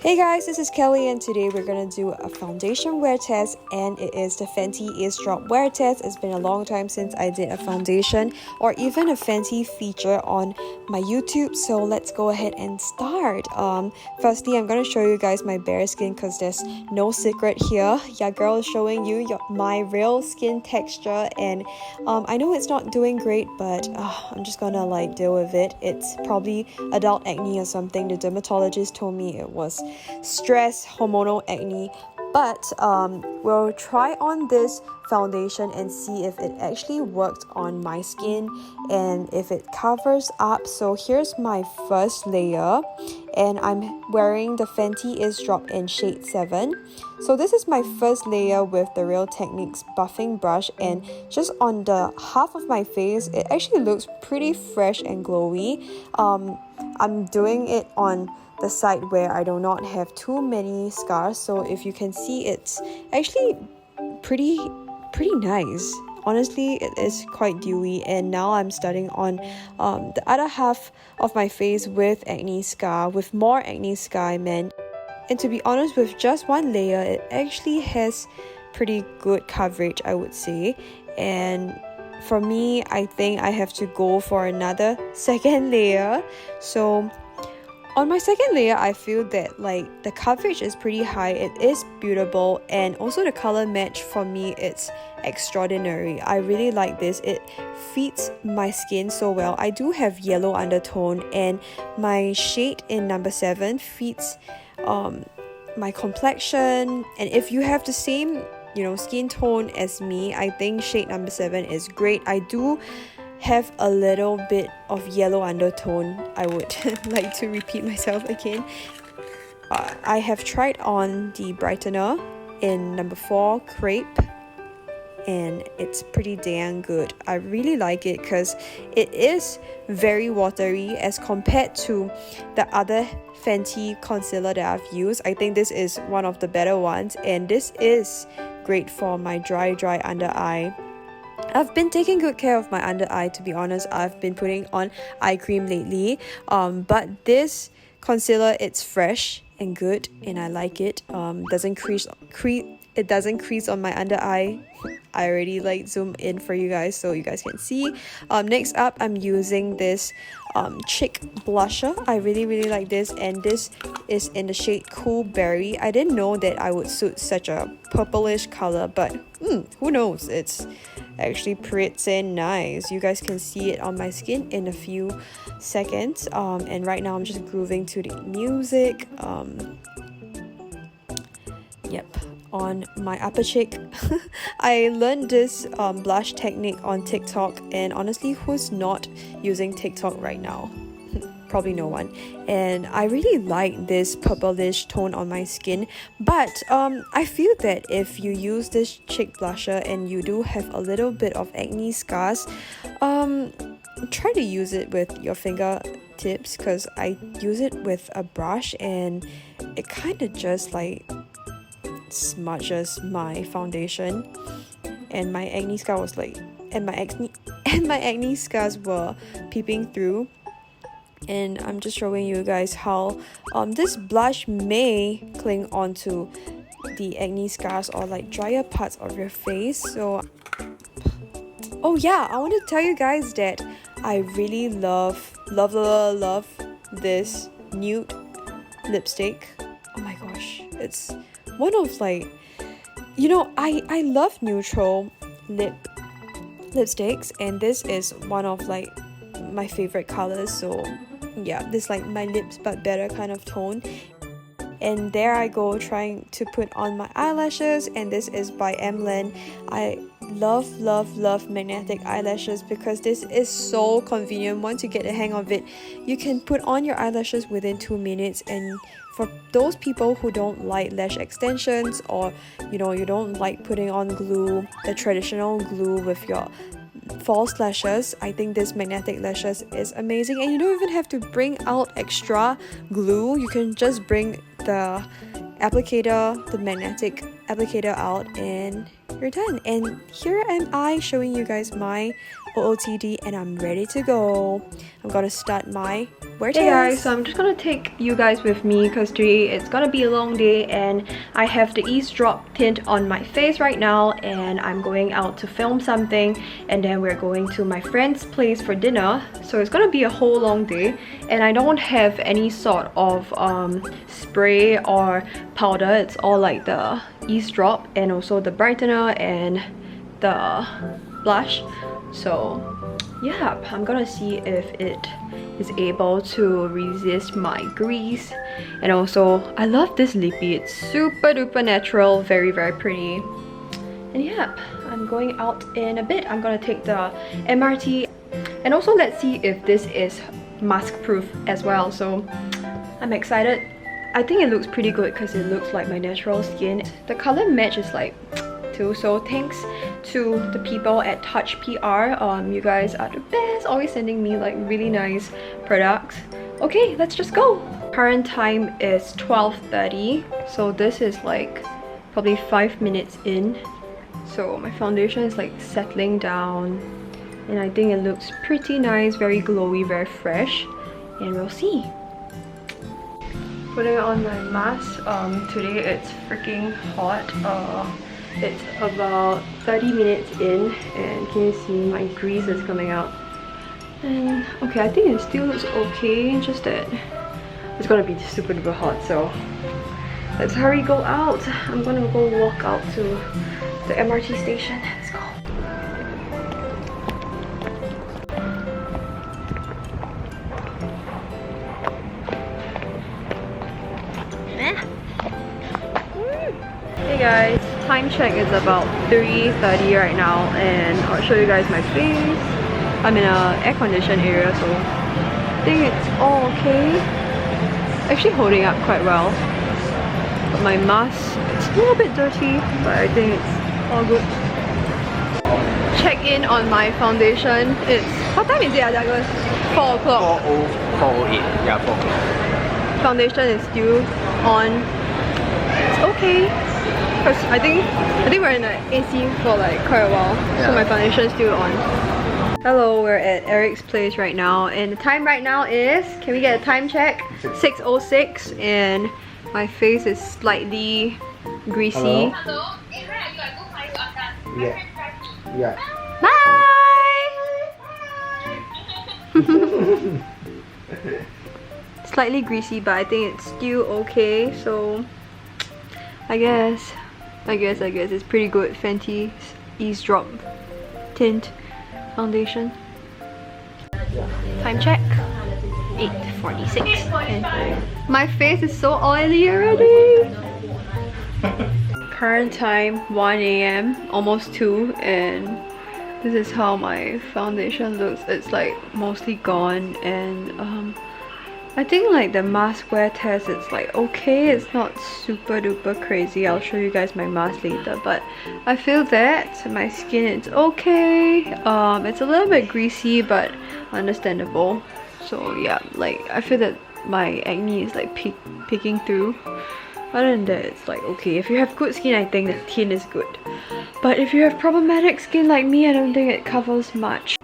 Hey guys, this is Kelly and today we're gonna do a foundation wear test, and it is the Fenty Eaze Drop wear test. It's been a long time since I did a foundation or even a Fenty feature on my YouTube, so let's go ahead and start. Firstly, I'm gonna show you guys my bare skin because there's no secret here. Yeah, girl is showing you my real skin texture, and I know it's not doing great, but I'm just gonna deal with it. It's probably adult acne or something. The dermatologist told me it was stress hormonal acne, but we'll try on this foundation and see if it actually worked on my skin and if it covers up. So here's my first layer, and I'm wearing the Fenty Eaze Drop in shade 7. So this is my first layer with the Real Techniques buffing brush, and just on the half of my face it actually looks pretty fresh and glowy. I'm doing it on the side where I do not have too many scars, so if you can see, it's actually pretty nice. Honestly, it is quite dewy, and now I'm starting on the other half of my face with more acne scar, man. And to be honest, with just one layer it actually has pretty good coverage, I would say. And for me, I think I have to go for another second layer. So on my second layer, I feel that the coverage is pretty high. It is beautiful, and also the color match for me, it's extraordinary. I really like this. It fits my skin so well. I do have yellow undertone, and my shade in number 7 fits my complexion. And if you have the same skin tone as me, I think shade number 7 is great. I do have a little bit of yellow undertone. I would like to repeat myself again. I have tried on the brightener in number 4 crepe, and it's pretty dang good. I really like it because it is very watery as compared to the other Fenty concealer that I've used. I think this is one of the better ones, and this is great for my dry under eye. I've been taking good care of my under eye, to be honest. I've been putting on eye cream lately, but this concealer, it's fresh and good, and I like it. It doesn't crease on my under eye. I already zoom in for you guys so you guys can see. Next up, I'm using this chick blusher. I really like this, and this is in the shade Cool Berry. I didn't know that I would suit such a purplish color, but who knows, it's actually pretty nice. You guys can see it on my skin in a few seconds, and right now I'm just grooving to the music. On my upper cheek. I learned this blush technique on TikTok, and honestly, who's not using TikTok right now? Probably no one. And I really like this purplish tone on my skin, but I feel that if you use this cheek blusher and you do have a little bit of acne scars, try to use it with your fingertips, because I use it with a brush and it kind of just smudges my foundation, and my acne scar was my acne scars were peeping through. And I'm just showing you guys how this blush may cling onto the acne scars or drier parts of your face. So oh yeah, I want to tell you guys that I really love this nude lipstick. Oh my gosh, it's one of I love neutral lipsticks, and this is one of my favorite colors. So yeah, this my lips but better kind of tone. And there I go, trying to put on my eyelashes, and this is by Emlyn. I love magnetic eyelashes because this is so convenient. Once you get the hang of it, you can put on your eyelashes within 2 minutes. And for those people who don't like lash extensions, or you don't like putting on glue, the traditional glue with your false lashes, I think this magnetic lashes is amazing. And you don't even have to bring out extra glue. You can just bring the magnetic applicator out, and you're done. And here am I showing you guys my OOTD, and I'm ready to go. I'm gonna start my wear Hey guys, test. so I'm just gonna take you guys with me because today it's gonna be a long day and I have the Eaze Drop Tint on my face right now and I'm going out to film something and then we're going to my friend's place for dinner. So it's gonna be a whole long day and I don't have any sort of spray or powder. It's all like the Eaze Drop and also the brightener and the blush. So yeah, I'm gonna see if it is able to resist my grease. And also I love this lippy, it's super duper natural, very pretty. And yeah, I'm going out in a bit. I'm gonna take the MRT and also let's see if this is mask proof as well. So I'm excited. I think it looks pretty good because it looks like my natural skin. The color match is like too, so thanks to the people at Touch PR. You guys are the best, always sending me like really nice products. Okay, let's just go. Current time is 12:30, so this is like probably 5 minutes in. So my foundation is like settling down and I think it looks pretty nice, very glowy, very fresh, and we'll see. Putting on my mask. Today it's freaking hot. It's about 30 minutes in and can you see my grease is coming out. And okay, I think it still looks okay, just that it's gonna be super duper hot, so let's hurry go out. I'm gonna go walk out to the MRT station. Let's go. Hey guys, time check is about 3:30 right now and I'll show you guys my face. I'm in a air-conditioned area, so I think it's all okay. Actually holding up quite well. But my mask, it's a little bit dirty, but I think it's all good. Check in on my foundation. It's, what time is it, Douglas? 4 o'clock. 4:08, yeah, 4 o'clock. Foundation is still on. It's okay. Because I think we're in the AC for like quite a while, so my foundation is still on. Hello, we're at Eric's place right now, and the time right now is, can we get a time check? 6:06, and my face is slightly greasy. Hello? Yeah. Yeah. Bye! Slightly greasy, but I think it's still okay, so I guess it's pretty good. Fenty Eaze Drop Tint Foundation. Time check, 8:46. And my face is so oily already. Current time 1 AM, almost 2, and this is how my foundation looks. It's like mostly gone, and I think like the mask wear test, it's like okay, it's not super duper crazy. I'll show you guys my mask later, but I feel that my skin, it's okay. It's a little bit greasy, but understandable. So yeah, like I feel that my acne is like picking through. Other than that, it's like okay. If you have good skin, I think the tint is good. But if you have problematic skin like me, I don't think it covers much.